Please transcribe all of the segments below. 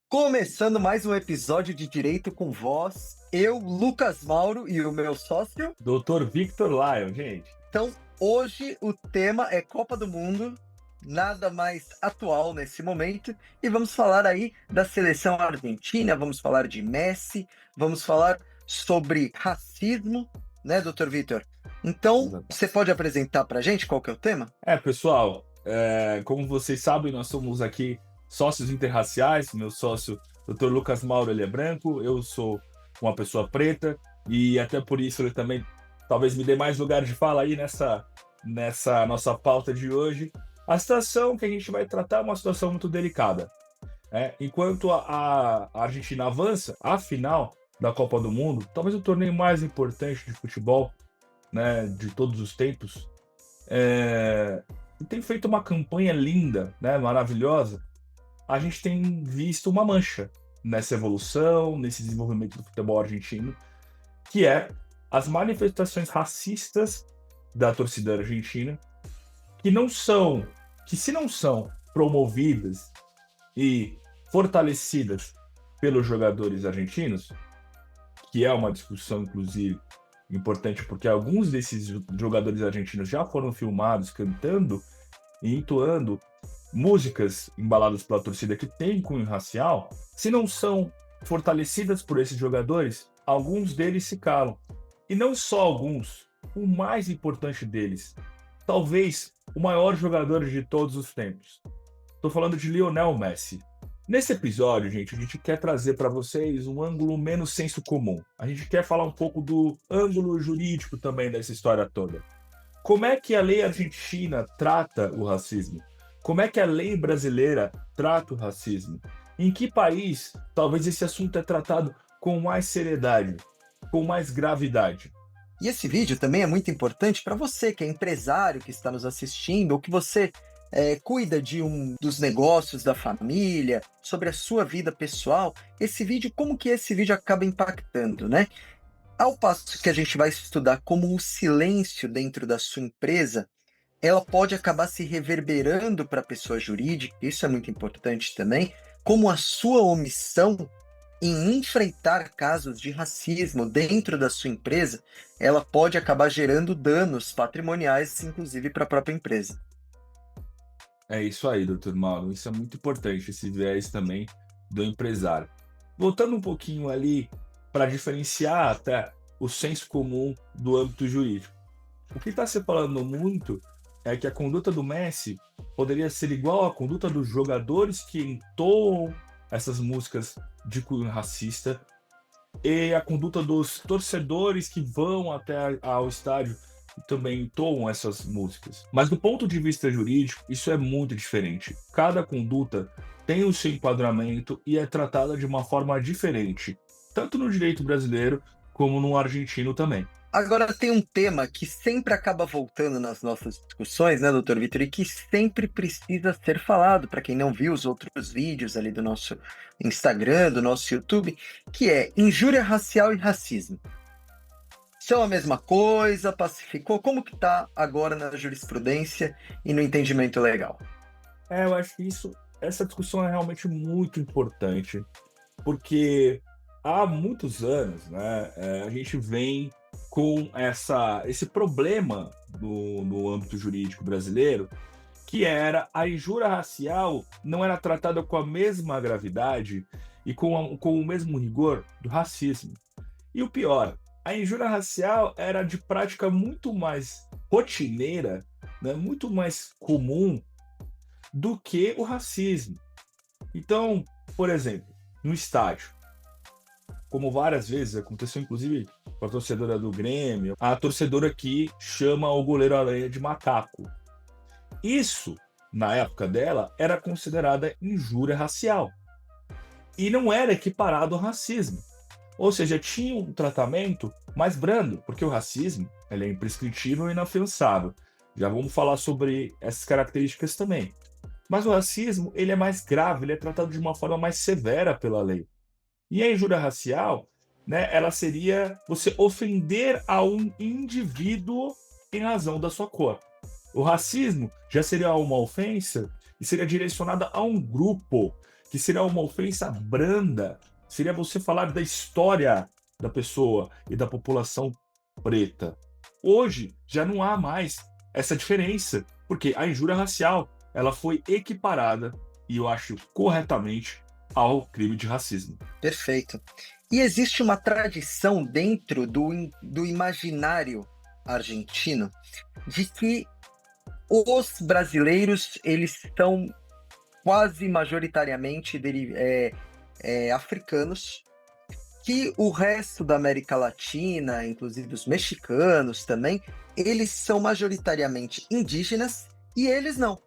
Começando mais um episódio de Direito com Voz, eu, Lucas Mauro e o meu sócio. Doutor Victor Lyon, gente. Então, hoje o tema é Copa do Mundo, nada mais atual nesse momento, e vamos falar aí da seleção argentina, vamos falar de Messi, vamos falar sobre racismo, né, doutor Victor? Então, você pode apresentar pra gente qual que é o tema? Pessoal, como vocês sabem, nós somos aqui sócios interraciais. Meu sócio, Dr. Lucas Mauro, ele é branco, eu sou uma pessoa preta, e até por isso ele também talvez me dê mais lugar de fala aí nessa nossa pauta de hoje. A situação que a gente vai tratar é uma situação muito delicada. Enquanto a Argentina avança, a final da Copa do Mundo, talvez o torneio mais importante de futebol, né, de todos os tempos, e tem feito uma campanha linda, né, maravilhosa. A gente tem visto uma mancha nessa evolução, nesse desenvolvimento do futebol argentino, que é as manifestações racistas da torcida argentina, que se não são promovidas e fortalecidas pelos jogadores argentinos, que é uma discussão, inclusive, importante, porque alguns desses jogadores argentinos já foram filmados cantando e entoando músicas embaladas pela torcida que tem cunho racial. Se não são fortalecidas por esses jogadores, alguns deles se calam. E não só alguns, o mais importante deles, talvez o maior jogador de todos os tempos. Estou falando de Lionel Messi. Nesse episódio, gente, a gente quer trazer para vocês um ângulo menos senso comum. A gente quer falar um pouco do ângulo jurídico também dessa história toda. Como é que a lei argentina trata o racismo? Como é que a lei brasileira trata o racismo? Em que país talvez esse assunto é tratado com mais seriedade, com mais gravidade? E esse vídeo também é muito importante para você que é empresário, que está nos assistindo, ou que você cuida de um dos negócios da família, sobre a sua vida pessoal. Esse vídeo, como que esse vídeo acaba impactando, né? Ao passo que a gente vai estudar como o silêncio dentro da sua empresa, ela pode acabar se reverberando para a pessoa jurídica, isso é muito importante também, como a sua omissão em enfrentar casos de racismo dentro da sua empresa, ela pode acabar gerando danos patrimoniais, inclusive para a própria empresa. É isso aí, doutor Mauro. Isso é muito importante, esse viés também do empresário. Voltando um pouquinho ali para diferenciar até o senso comum do âmbito jurídico. O que está se falando muito é que a conduta do Messi poderia ser igual à conduta dos jogadores que entoam essas músicas de cunho racista e a conduta dos torcedores que vão até ao estádio e também entoam essas músicas. Mas do ponto de vista jurídico, isso é muito diferente. Cada conduta tem o seu enquadramento e é tratada de uma forma diferente, tanto no direito brasileiro como no argentino também. Agora tem um tema que sempre acaba voltando nas nossas discussões, né, doutor Vitor, e que sempre precisa ser falado, para quem não viu os outros vídeos ali do nosso Instagram, do nosso YouTube, que é injúria racial e racismo. São a mesma coisa, pacificou? Como que está agora na jurisprudência e no entendimento legal? Eu acho que essa discussão é realmente muito importante, porque há muitos anos, né, a gente vem com esse problema no âmbito jurídico brasileiro, que era a injúria racial não era tratada com a mesma gravidade e com o mesmo rigor do racismo. E o pior, a injúria racial era de prática muito mais rotineira, né, muito mais comum do que o racismo. Então, por exemplo, no estádio, como várias vezes aconteceu, inclusive com a torcedora do Grêmio, a torcedora que chama o goleiro Aranha de macaco. Isso, na época dela, era considerada injúria racial. E não era equiparado ao racismo. Ou seja, tinha um tratamento mais brando, porque o racismo ele é imprescritível e inafiançável. Já vamos falar sobre essas características também. Mas o racismo ele é mais grave, ele é tratado de uma forma mais severa pela lei. E a injúria racial, né, ela seria você ofender a um indivíduo em razão da sua cor. O racismo já seria uma ofensa e seria direcionada a um grupo, que que seria uma ofensa branda, seria você falar da história da pessoa e da população preta. Hoje já não há mais essa diferença, porque a injúria racial ela foi equiparada, e eu acho corretamente, ao crime de racismo. Perfeito. E existe uma tradição dentro do imaginário argentino de que os brasileiros, eles são quase majoritariamente africanos, que o resto da América Latina, inclusive os mexicanos também, eles são majoritariamente indígenas e eles não.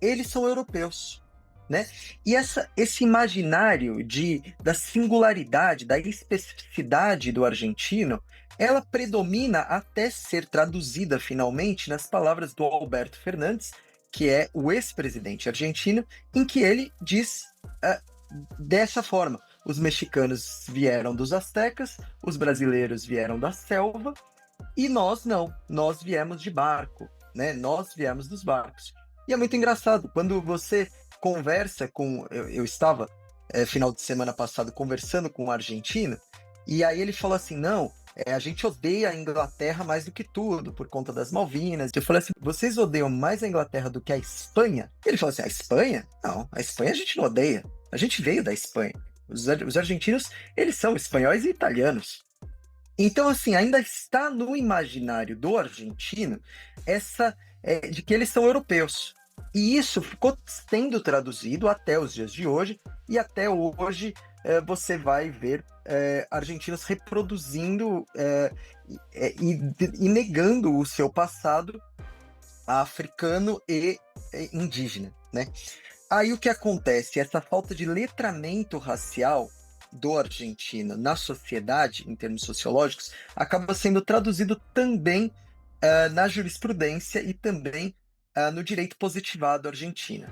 Eles são europeus, né? E esse imaginário da singularidade, da especificidade do argentino, ela predomina até ser traduzida finalmente nas palavras do Alberto Fernandes, que é o ex-presidente argentino, em que ele diz dessa forma: os mexicanos vieram dos astecas, os brasileiros vieram da selva, e nós não, nós viemos de barco, né? Nós viemos dos barcos. E é muito engraçado, quando você conversa com... Eu estava, final de semana passado, conversando com um argentino, e aí ele falou assim, não, a gente odeia a Inglaterra mais do que tudo, por conta das Malvinas. Eu falei assim, vocês odeiam mais a Inglaterra do que a Espanha? Ele falou assim, a Espanha? Não, a Espanha a gente não odeia, a gente veio da Espanha. Os argentinos, eles são espanhóis e italianos. Então, assim, ainda está no imaginário do argentino essa de que eles são europeus. E isso ficou sendo traduzido até os dias de hoje, e até hoje você vai ver argentinos reproduzindo e negando o seu passado africano e indígena, né? Aí o que acontece? Essa falta de letramento racial do argentino na sociedade, em termos sociológicos, acaba sendo traduzido também na jurisprudência e também no direito positivado argentino.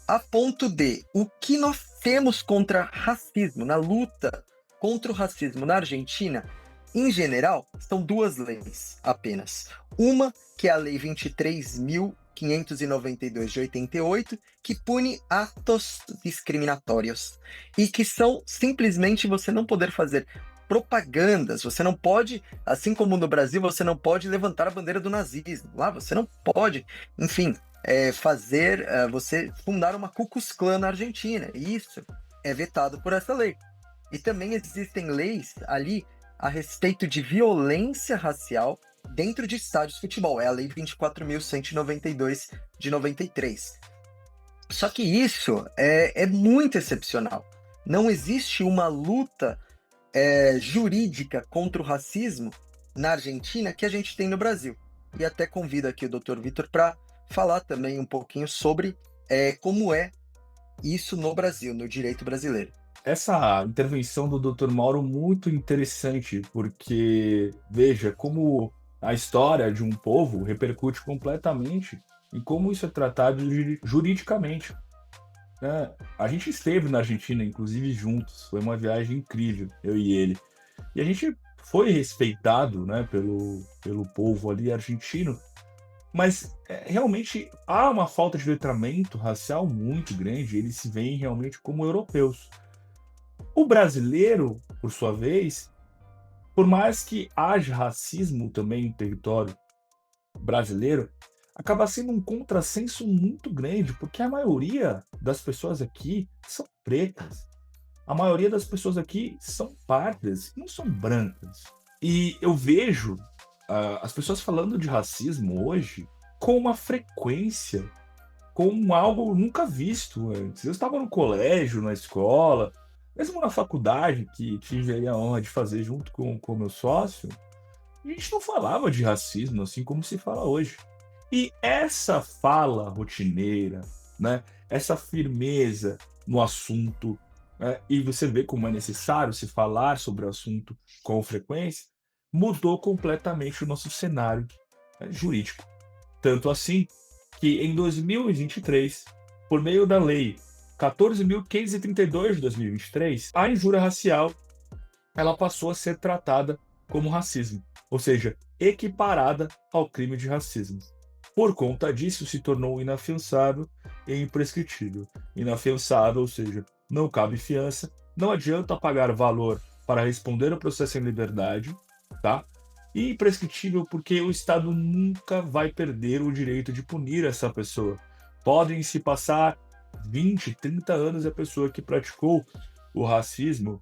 A ponto de o que nós temos contra racismo, na luta contra o racismo na Argentina, em geral, são duas leis apenas. Uma, que é a Lei 23.592 de 88, que pune atos discriminatórios. E que são simplesmente você não poder fazer propagandas, você não pode, assim como no Brasil, você não pode levantar a bandeira do nazismo. Lá você não pode, enfim, você fundar uma Ku Klux Klan na Argentina. E isso é vetado por essa lei. E também existem leis ali a respeito de violência racial dentro de estádios de futebol. É a Lei 24.192 de 93. Só que isso é muito excepcional. Não existe uma luta jurídica contra o racismo na Argentina que a gente tem no Brasil. E até convido aqui o Dr. Vitor para falar também um pouquinho sobre como é isso no Brasil, no direito brasileiro. Essa intervenção do Dr. Mauro muito interessante, porque veja como a história de um povo repercute completamente em como isso é tratado juridicamente. Né? A gente esteve na Argentina, inclusive juntos, foi uma viagem incrível, eu e ele. E a gente foi respeitado, né, pelo povo ali argentino, mas realmente há uma falta de letramento racial muito grande, eles se veem realmente como europeus. O brasileiro, por sua vez, por mais que haja racismo também no território brasileiro, acaba sendo um contrassenso muito grande, porque a maioria das pessoas aqui são pretas. A maioria das pessoas aqui são pardas, não são brancas. E eu vejo as pessoas falando de racismo hoje com uma frequência, com algo nunca visto antes. Eu estava no colégio, na escola, mesmo na faculdade, que tive aí a honra de fazer junto com o meu sócio, a gente não falava de racismo assim como se fala hoje. E essa fala rotineira, né, essa firmeza no assunto, né, e você vê como é necessário se falar sobre o assunto com frequência, mudou completamente o nosso cenário, né, jurídico. Tanto assim que em 2023, por meio da Lei 14.532 de 2023, a injúria racial ela passou a ser tratada como racismo, ou seja, equiparada ao crime de racismo. Por conta disso, se tornou inafiançável e imprescritível. Inafiançável, ou seja, não cabe fiança, não adianta pagar valor para responder o processo em liberdade, tá? E imprescritível porque o Estado nunca vai perder o direito de punir essa pessoa. Podem se passar 20, 30 anos e a pessoa que praticou o racismo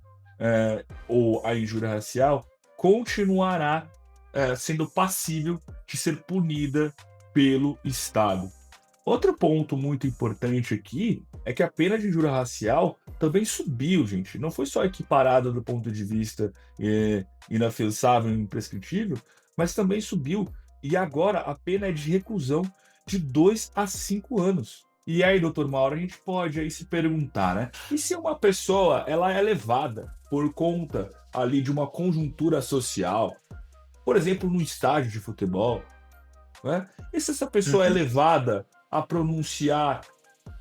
ou a injúria racial continuará sendo passível de ser punida pelo Estado. Outro ponto muito importante aqui é que a pena de injúria racial também subiu, gente. Não foi só equiparada do ponto de vista inafiançável e imprescritível, mas também subiu. E agora a pena é de reclusão de 2 a 5 anos. E aí, doutor Mauro, a gente pode aí se perguntar, né? E se uma pessoa ela é levada por conta ali de uma conjuntura social, por exemplo, no estádio de futebol, né? E se essa pessoa é Uhum. levada a pronunciar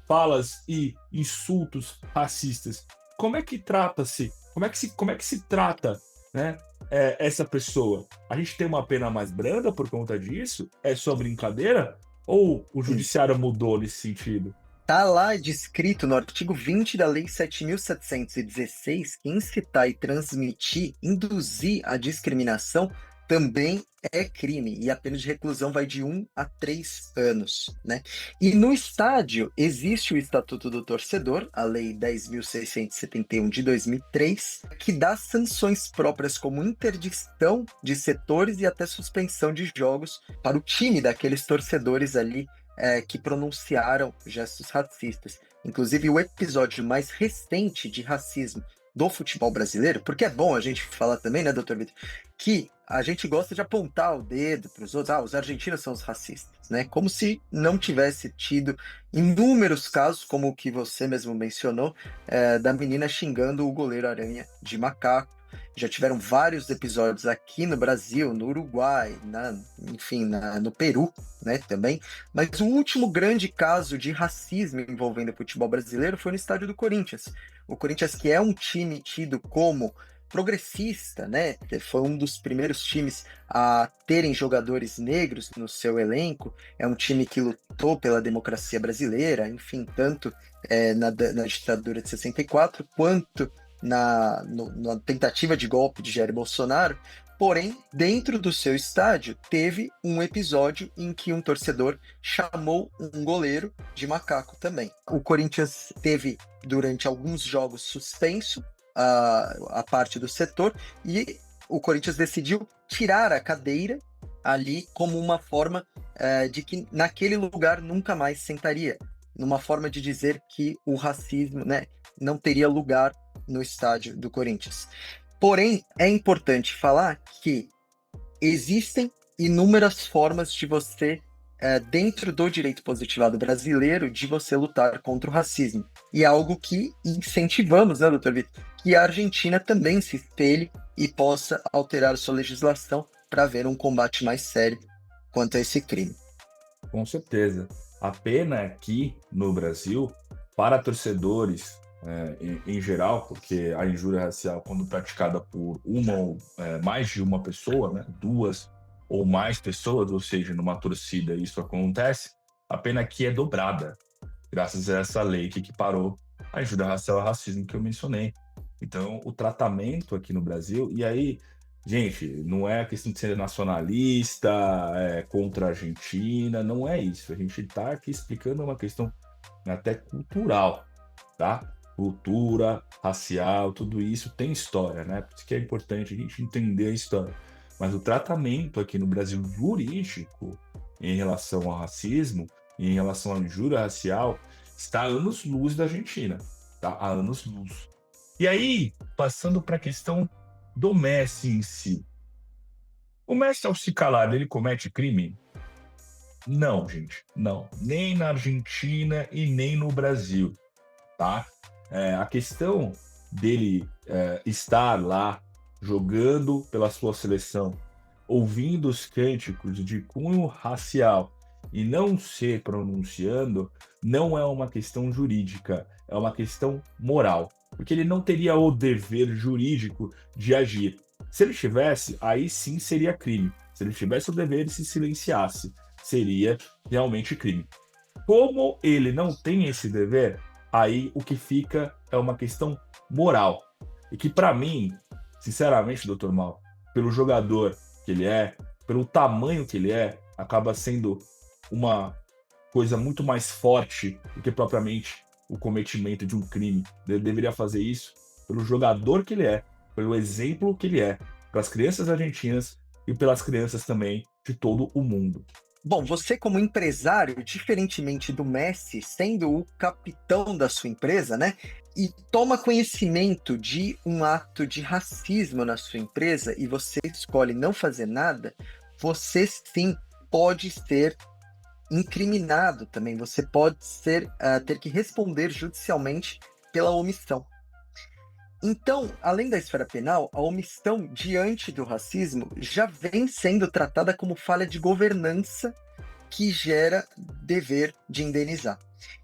falas e insultos racistas, como é que trata-se? Como é que se trata, né, essa pessoa? A gente tem uma pena mais branda por conta disso? É só brincadeira? Ou o judiciário mudou nesse sentido? Tá lá descrito no artigo 20 da Lei 7.716 que incitar e transmitir, induzir a discriminação também é crime, e a pena de reclusão vai de 1 a 3 anos, né? E no estádio existe o Estatuto do Torcedor, a Lei 10.671 de 2003, que dá sanções próprias como interdição de setores e até suspensão de jogos para o time daqueles torcedores ali que pronunciaram gestos racistas. Inclusive, o episódio mais recente de racismo do futebol brasileiro, porque é bom a gente falar também, né, doutor Vitor, que a gente gosta de apontar o dedo para os outros, os argentinos são os racistas, né? Como se não tivesse tido inúmeros casos, como o que você mesmo mencionou, da menina xingando o goleiro Aranha de macaco. Já tiveram vários episódios aqui no Brasil, no Uruguai, enfim, no Peru, né, também. Mas o último grande caso de racismo envolvendo o futebol brasileiro foi no estádio do Corinthians. O Corinthians, que é um time tido como progressista, né? Foi um dos primeiros times a terem jogadores negros no seu elenco. É um time que lutou pela democracia brasileira, enfim, tanto na ditadura de 64, quanto na tentativa de golpe de Jair Bolsonaro. Porém, dentro do seu estádio, teve um episódio em que um torcedor chamou um goleiro de macaco também. O Corinthians teve, durante alguns jogos, suspenso a parte do setor, e o Corinthians decidiu tirar a cadeira ali como uma forma de que naquele lugar nunca mais sentaria, numa forma de dizer que o racismo, né, não teria lugar no estádio do Corinthians. Porém, é importante falar que existem inúmeras formas de você, dentro do direito positivado brasileiro, de você lutar contra o racismo. E é algo que incentivamos, né, doutor Vitor? Que a Argentina também se espelhe e possa alterar sua legislação para haver um combate mais sério quanto a esse crime. Com certeza. A pena aqui no Brasil, para torcedores em geral, porque a injúria racial, quando praticada por uma ou mais de uma pessoa, né, duas ou mais pessoas, ou seja, numa torcida isso acontece, a pena aqui é dobrada, graças a essa lei que equiparou a injúria racial ao racismo que eu mencionei. Então, o tratamento aqui no Brasil, e aí, gente, não é a questão de ser nacionalista, contra a Argentina, não é isso. A gente está aqui explicando uma questão até cultural, tá? Cultura, racial, tudo isso tem história, né? Por isso que é importante a gente entender a história. Mas o tratamento aqui no Brasil jurídico em relação ao racismo, em relação à injúria racial, está a anos-luz da Argentina, tá? Há anos-luz. E aí, passando para a questão do Messi em si. O Messi, ao se calar, ele comete crime? Não, gente, não. Nem na Argentina e nem no Brasil, tá? A questão dele estar lá jogando pela sua seleção, ouvindo os cânticos de cunho racial e não se pronunciando, não é uma questão jurídica, é uma questão moral, porque ele não teria o dever jurídico de agir. Se ele tivesse, aí sim seria crime. Se ele tivesse o dever e se silenciasse, seria realmente crime. Como ele não tem esse dever, aí o que fica é uma questão moral. E que, para mim, sinceramente, doutor Mal, pelo jogador que ele é, pelo tamanho que ele é, acaba sendo uma coisa muito mais forte do que propriamente o cometimento de um crime. Ele deveria fazer isso pelo jogador que ele é, pelo exemplo que ele é, pelas crianças argentinas e pelas crianças também de todo o mundo. Bom, você como empresário, diferentemente do Messi, sendo o capitão da sua empresa, né, e toma conhecimento de um ato de racismo na sua empresa e você escolhe não fazer nada, você sim pode ser incriminado também, você pode ter que responder judicialmente pela omissão. Então, além da esfera penal, a omissão diante do racismo já vem sendo tratada como falha de governança que gera dever de indenizar.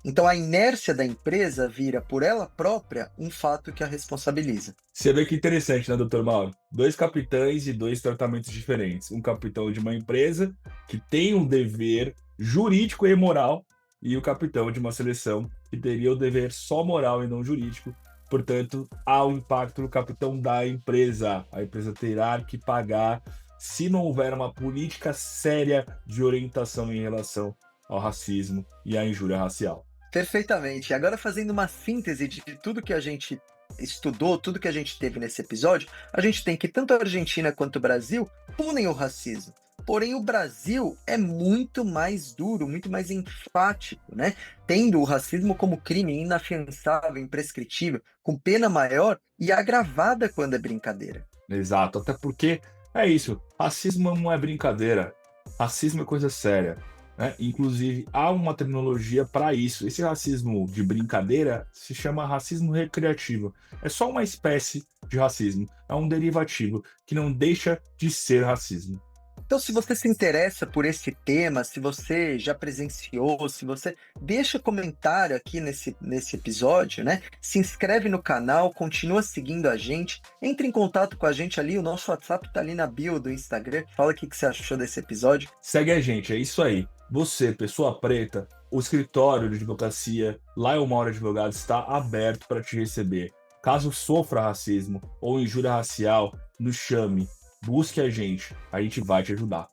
Então, a inércia da empresa vira, por ela própria, um fato que a responsabiliza. Você vê que interessante, né, doutor Mauro? Dois capitães e dois tratamentos diferentes. Um capitão de uma empresa que tem um dever jurídico e moral, e o capitão de uma seleção que teria o dever só moral e não jurídico. Portanto, há um impacto no capitão da empresa. A empresa terá que pagar se não houver uma política séria de orientação em relação ao racismo e à injúria racial. Perfeitamente. Agora, fazendo uma síntese de tudo que a gente estudou, tudo que a gente teve nesse episódio, a gente tem que tanto a Argentina quanto o Brasil punem o racismo. Porém, o Brasil é muito mais duro, muito mais enfático, né? Tendo o racismo como crime inafiançável, imprescritível, com pena maior e agravada quando é brincadeira. Exato, até porque é isso, racismo não é brincadeira, racismo é coisa séria, né? Inclusive, há uma terminologia para isso. Esse racismo de brincadeira se chama racismo recreativo. É só uma espécie de racismo, é um derivativo que não deixa de ser racismo. Então, se você se interessa por esse tema, se você já presenciou, se você deixa comentário aqui nesse episódio, né? Se inscreve no canal, continua seguindo a gente, entre em contato com a gente ali, o nosso WhatsApp tá ali na bio do Instagram. Fala o que você achou desse episódio. Segue a gente, é isso aí. Você, pessoa preta, o escritório de advocacia, lá é o Mauro Advogado, está aberto para te receber. Caso sofra racismo ou injúria racial, nos chame, busque a gente vai te ajudar.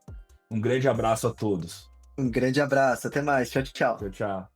Um grande abraço a todos. Um grande abraço, até mais, tchau, tchau. Tchau, tchau.